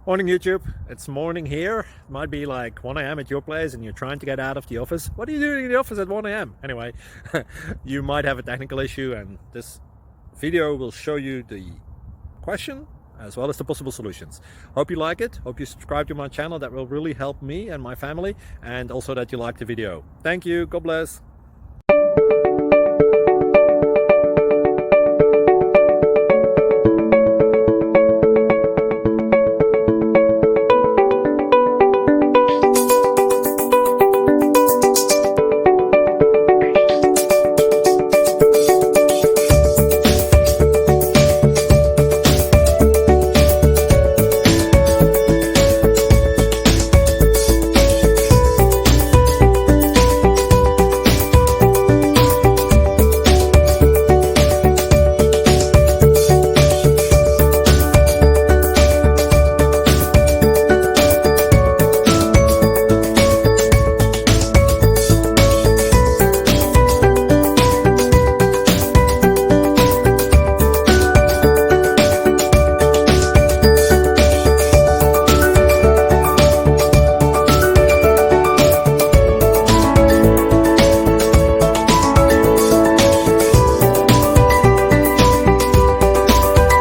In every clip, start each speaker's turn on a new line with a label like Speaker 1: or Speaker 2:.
Speaker 1: Morning YouTube, it's morning here. It might be like 1 a.m. at your place and you're trying to get out of the office. What are you doing in the office at 1 a.m.? Anyway, you might have a technical issue and this video will show you the question as well as the possible solutions. Hope you like it, hope you subscribe to my channel. That will really help me and my family, and also that you like the video. Thank you, God bless.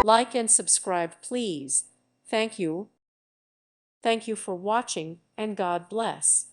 Speaker 2: Like and subscribe, please. Thank you. Thank you for watching, and God bless.